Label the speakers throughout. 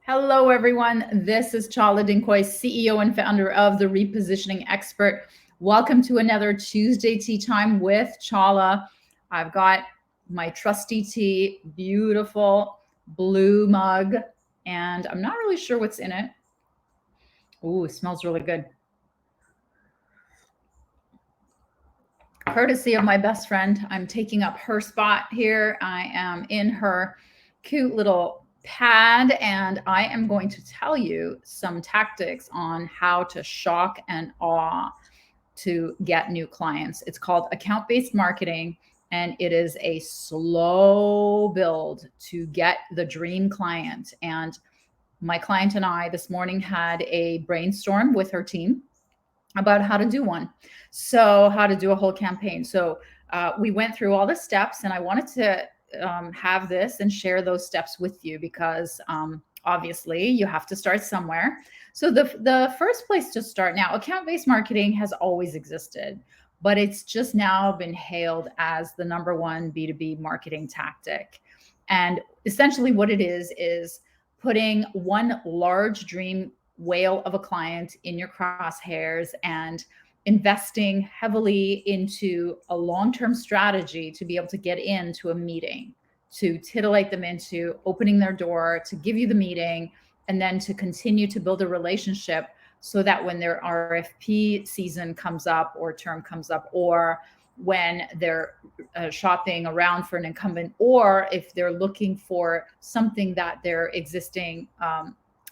Speaker 1: Hello, everyone. This is Chala Dinkoy, CEO and founder of The Repositioning Expert. Welcome to another Tuesday Tea Time with Chala. I've got my trusty tea, beautiful blue mug, and I'm not really sure what's in it. Ooh, it smells really good. Courtesy of my best friend, I'm taking up her spot here. I am in her cute little pad, and I am going to tell you some tactics on how to shock and awe to get new clients. It's called account-based marketing, and it is a slow build to get the dream client. And my client and I this morning had a brainstorm with her team about how to do one. So, how to do a whole campaign. So, we went through all the steps, and I wanted to have this and share those steps with you because obviously you have to start somewhere. So, the first place to start now, account based marketing has always existed, but it's just now been hailed as the number one B2B marketing tactic. And essentially, what it is putting one large dream whale of a client in your crosshairs and investing heavily into a long-term strategy to be able to get into a meeting, to titillate them into opening their door, to give you the meeting, and then to continue to build a relationship so that when their RFP season comes up or term comes up, or when they're shopping around for an incumbent, or if they're looking for something that their existing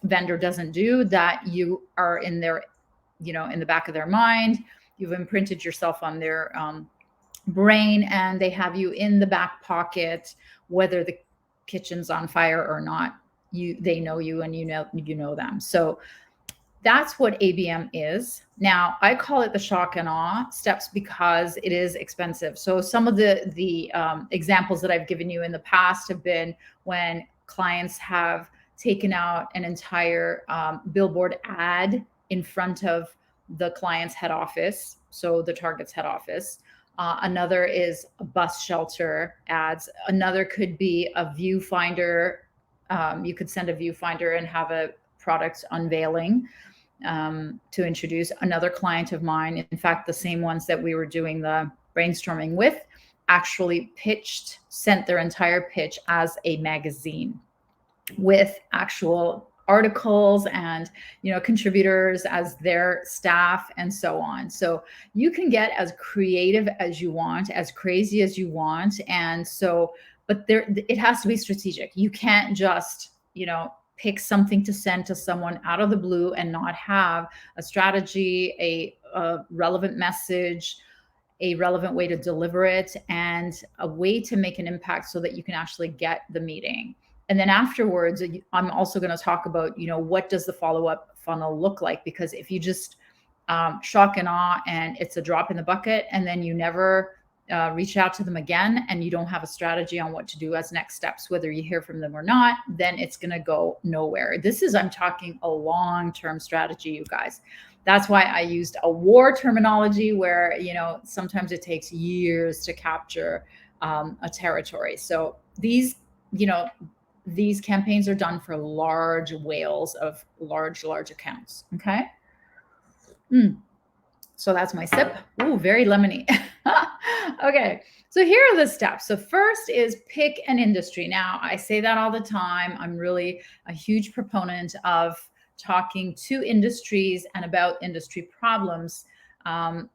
Speaker 1: vendor doesn't do, that you are in their, in the back of their mind. You've imprinted yourself on their brain, and they have you in the back pocket, whether the kitchen's on fire or not. They know you, and you know them. So that's what ABM is. Now, I call it the shock and awe steps because it is expensive. So some of the examples that I've given you in the past have been when clients have taken out an entire billboard ad in front of the client's head office, so the target's head office. Another is a bus shelter ads. Another could be a viewfinder. You could send a viewfinder and have a product unveiling to introduce. Another client of mine, in fact, the same ones that we were doing the brainstorming with, actually sent their entire pitch as a magazine with actual articles and contributors as their staff and so on. So you can get as creative as you want, as crazy as you want. And so, but it has to be strategic. You can't just pick something to send to someone out of the blue and not have a strategy, a relevant message, a relevant way to deliver it, and a way to make an impact so that you can actually get the meeting. And then afterwards, I'm also going to talk about, what does the follow-up funnel look like? Because if you just shock and awe and it's a drop in the bucket, and then you never reach out to them again, and you don't have a strategy on what to do as next steps, whether you hear from them or not, then it's going to go nowhere. I'm talking a long-term strategy, you guys. That's why I used a war terminology where, sometimes it takes years to capture a territory. So these campaigns are done for large whales of large accounts. Okay. So that's my sip. Ooh, very lemony. Okay. So here are the steps. So first is pick an industry. Now, I say that all the time. I'm really a huge proponent of talking to industries and about industry problems.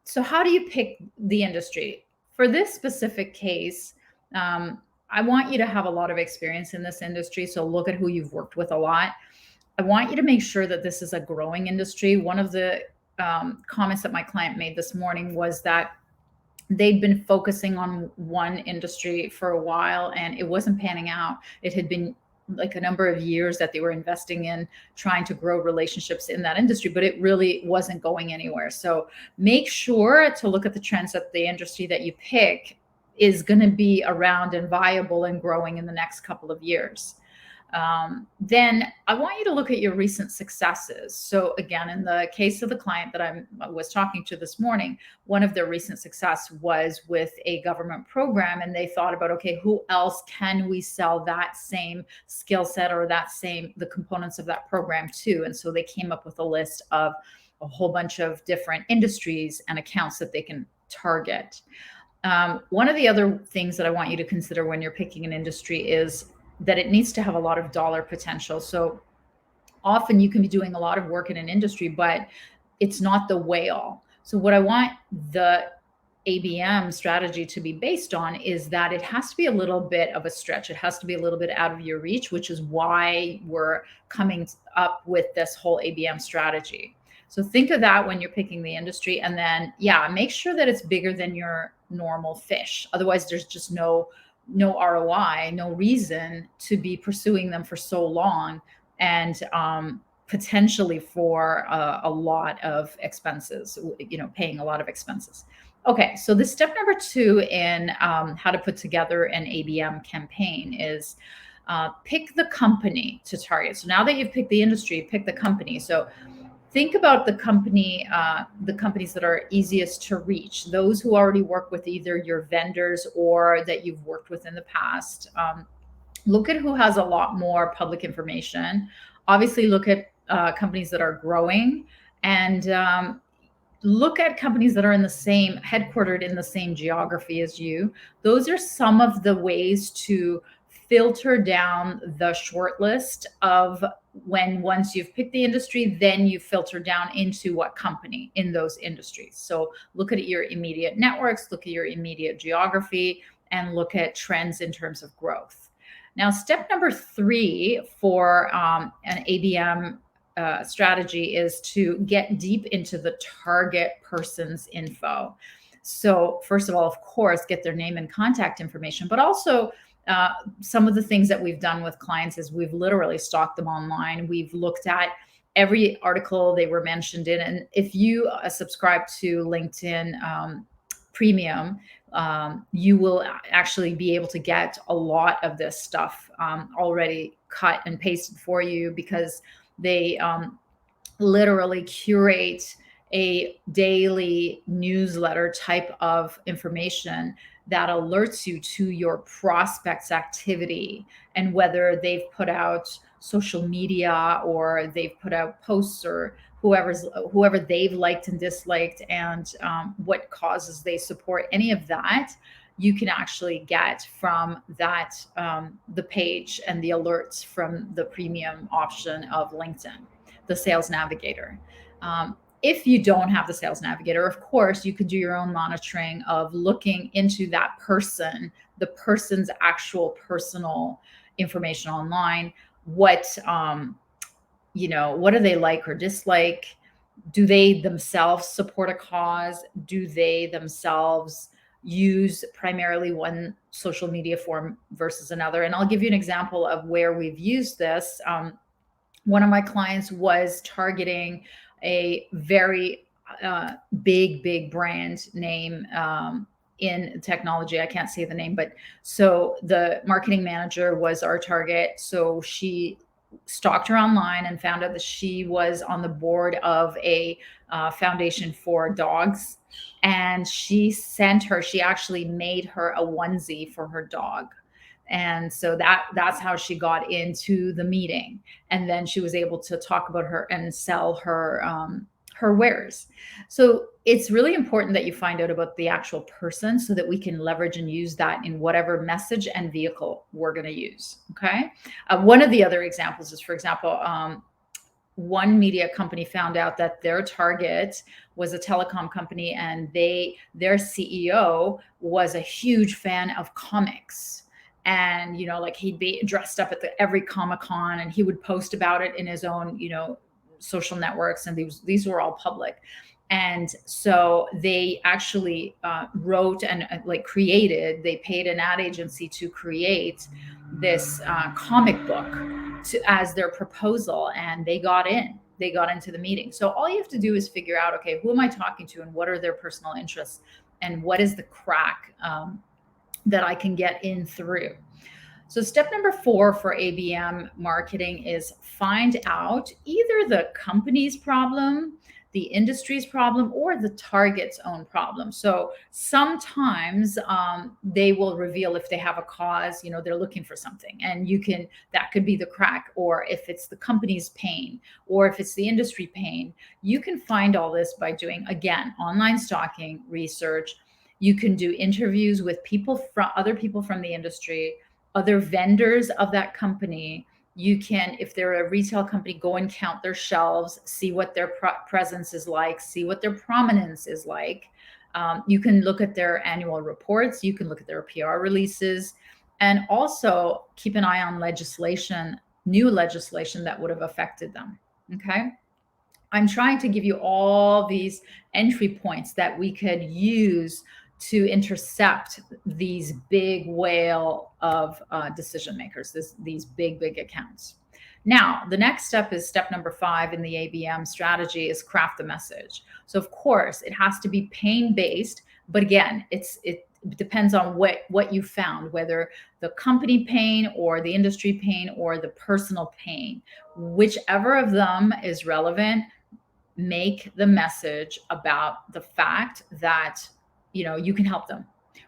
Speaker 1: So how do you pick the industry? For this specific case, I want you to have a lot of experience in this industry. So look at who you've worked with a lot. I want you to make sure that this is a growing industry. One of the comments that my client made this morning was that they'd been focusing on one industry for a while and it wasn't panning out. It had been like a number of years that they were investing in trying to grow relationships in that industry, but it really wasn't going anywhere. So make sure to look at the trends that the industry that you pick is going to be around and viable and growing in the next couple of years. Then I want you to look at your recent successes. So again, in the case of the client that I was talking to this morning, one of their recent success was with a government program, and they thought about, okay, who else can we sell that same skill set or the components of that program to? And so they came up with a list of a whole bunch of different industries and accounts that they can target. One of the other things that I want you to consider when you're picking an industry is that it needs to have a lot of dollar potential. So often you can be doing a lot of work in an industry, but it's not the whale. So what I want the ABM strategy to be based on is that it has to be a little bit of a stretch. It has to be a little bit out of your reach, which is why we're coming up with this whole ABM strategy. So think of that when you're picking the industry, and then make sure that it's bigger than your normal fish. Otherwise, there's just no ROI, no reason to be pursuing them for so long, and potentially for a lot of expenses, paying a lot of expenses. Okay, so the step number 2 in how to put together an ABM campaign is pick the company to target. So now that you've picked the industry, pick the company. So think about the companies that are easiest to reach, those who already work with either your vendors or that you've worked with in the past. Look at who has a lot more public information. Obviously, look at companies that are growing, and look at companies that are headquartered in the same geography as you. Those are some of the ways to filter down the short list of once you've picked the industry, then you filter down into what company in those industries. So look at your immediate networks, look at your immediate geography, and look at trends in terms of growth. Now, step number 3 for an ABM strategy is to get deep into the target person's info. So first of all, of course, get their name and contact information, but also some of the things that we've done with clients is we've literally stalked them online. We've looked at every article they were mentioned in. And if you subscribe to LinkedIn Premium, you will actually be able to get a lot of this stuff already cut and pasted for you, because they literally curate a daily newsletter type of information that alerts you to your prospects' activity and whether they've put out social media or they've put out posts or whoever they've liked and disliked, and what causes they support. Any of that you can actually get from that the page and the alerts from the premium option of LinkedIn, the Sales Navigator. If you don't have the Sales Navigator, of course, you could do your own monitoring of looking into that person, the person's actual personal information online. What do they like or dislike? Do they themselves support a cause? Do they themselves use primarily one social media form versus another? And I'll give you an example of where we've used this. One of my clients was targeting a very big brand name in technology. I can't say the name, but so the marketing manager was our target. So she stalked her online and found out that she was on the board of a foundation for dogs. And she actually made her a onesie for her dog. And so that's how she got into the meeting. And then she was able to talk about her and sell her wares. So it's really important that you find out about the actual person so that we can leverage and use that in whatever message and vehicle we're going to use. Okay. One of the other examples is, for example, one media company found out that their target was a telecom company, and their CEO was a huge fan of comics. And, like he'd be dressed up at every Comic-Con, and he would post about it in his own, social networks. And these were all public. And so they actually wrote and they paid an ad agency to create this comic book as their proposal. And they got into the meeting. So all you have to do is figure out, okay, who am I talking to and what are their personal interests and what is the crack that I can get in through. So step number 4 for ABM marketing is find out either the company's problem, the industry's problem, or the target's own problem. So sometimes they will reveal if they have a cause, they're looking for something, and that could be the crack, or if it's the company's pain, or if it's the industry pain. You can find all this by doing, again, online stalking research. You can do interviews with other people from the industry, other vendors of that company. You can, if they're a retail company, go and count their shelves, see what their presence is like, see what their prominence is like. You can look at their annual reports, you can look at their PR releases, and also keep an eye on new legislation that would have affected them. Okay. I'm trying to give you all these entry points that we could use to intercept these big whale of decision makers, these big accounts. Now, the next step is step number 5 in the ABM strategy is craft the message. So of course, it has to be pain-based, but again, it depends on what you found, whether the company pain or the industry pain or the personal pain. Whichever of them is relevant, make the message about the fact that you can help them,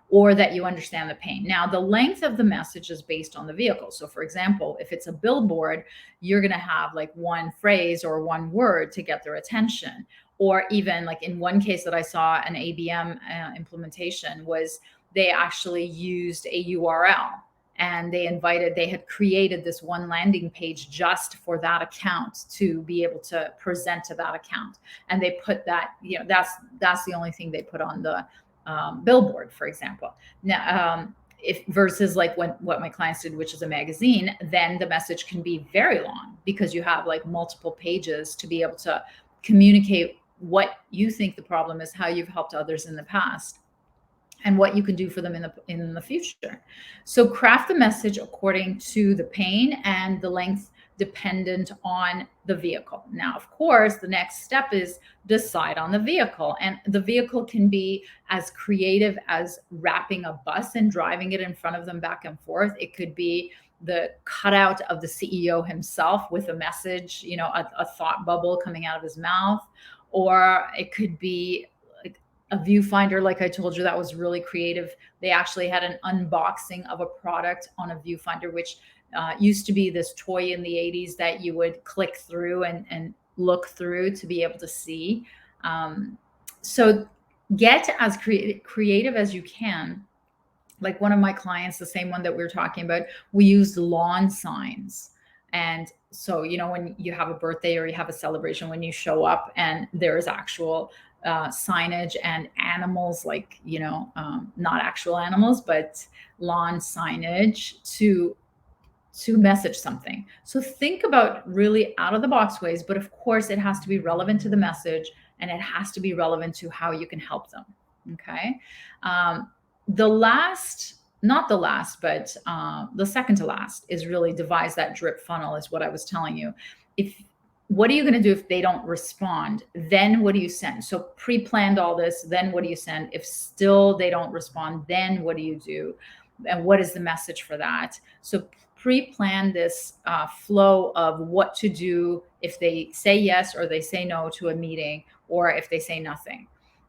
Speaker 1: or that you understand the pain. Now, the length of the message is based on the vehicle. So for example, if it's a billboard, you're going to have like one phrase or one word to get their attention. Or even like in one case that I saw, an ABM implementation was they actually used a URL, and they had created this one landing page just for that account to be able to present to that account. And they put that, that's the only thing they put on the billboard, for example. Now, if versus like what my clients did, which is a magazine, then the message can be very long because you have like multiple pages to be able to communicate what you think the problem is, how you've helped others in the past, and what you can do for them in the future. So craft the message according to the pain and the length dependent on the vehicle. Now, of course, the next step is decide on the vehicle. And the vehicle can be as creative as wrapping a bus and driving it in front of them back and forth. It could be the cutout of the CEO himself with a message, a thought bubble coming out of his mouth. Or it could be a viewfinder, like I told you, that was really creative. They actually had an unboxing of a product on a viewfinder, which used to be this toy in the 80s that you would click through and look through to be able to see. So get as creative as you can. Like one of my clients, the same one that we were talking about, we used lawn signs. And so, when you have a birthday or you have a celebration, when you show up and there is actual signage and animals, like, not actual animals, but lawn signage to message something. So think about really out of the box ways, but of course it has to be relevant to the message, and it has to be relevant to how you can help them. Okay. The second to last is really devise that drip funnel, is what I was telling you. What are you going to do if they don't respond? Then what do you send? So pre-planned all this, then what do you send? If still they don't respond, then what do you do? And what is the message for that? So pre-plan this flow of what to do if they say yes or they say no to a meeting, or if they say nothing.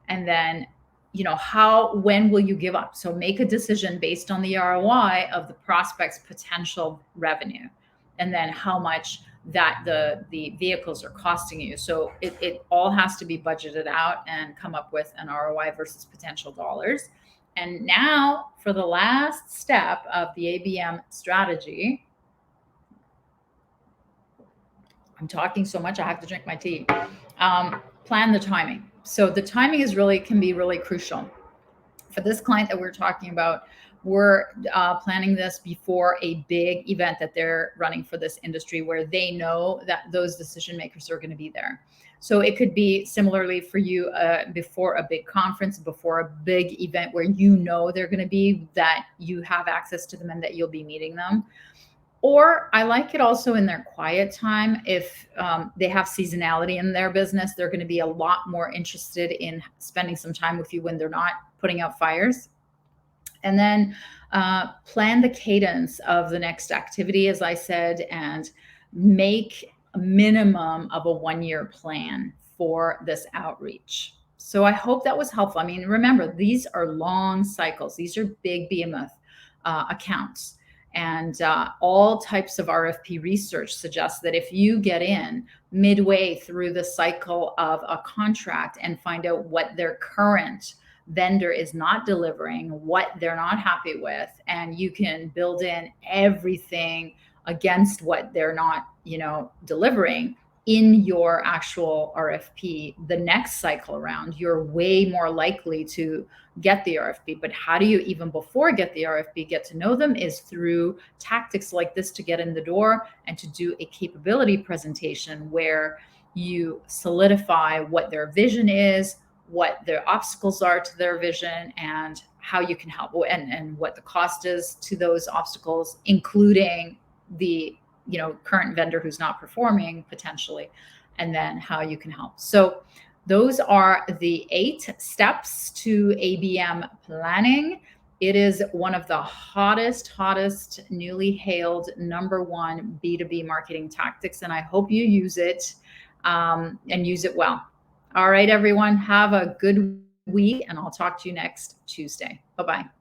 Speaker 1: And then, when will you give up? So make a decision based on the ROI of the prospect's potential revenue, and then how much that the vehicles are costing you. So it all has to be budgeted out and come up with an ROI versus potential dollars. And now for the last step of the ABM strategy, I'm talking so much, I have to drink my tea. Plan the timing. So the timing can be really crucial. For this client that we're talking about, we're planning this before a big event that they're running for this industry, where they know that those decision makers are going to be there. So it could be similarly for you before a big conference, before a big event where they're going to be, that you have access to them and that you'll be meeting them. Or I like it also in their quiet time. If they have seasonality in their business, they're going to be a lot more interested in spending some time with you when they're not putting out fires. And then Plan the cadence of the next activity, as I said, and make a minimum of a 1 year plan for this outreach. So I hope that was helpful. I mean, remember, these are long cycles. These are big behemoth accounts. And all types of RFP research suggests that if you get in midway through the cycle of a contract and find out what their current vendor is not delivering, what they're not happy with, and you can build in everything against what they're not, delivering in your actual RFP, the next cycle around, you're way more likely to get the RFP. But how do you, even before get the RFP, get to know them is through tactics like this to get in the door and to do a capability presentation where you solidify what their vision is, what their obstacles are to their vision, and how you can help, and what the cost is to those obstacles, including the current vendor who's not performing potentially, and then how you can help. So those are the 8 steps to ABM planning. It is one of the hottest, newly hailed #1 B2B marketing tactics, and I hope you use it and use it well. All right, everyone, have a good week, and I'll talk to you next Tuesday. Bye-bye.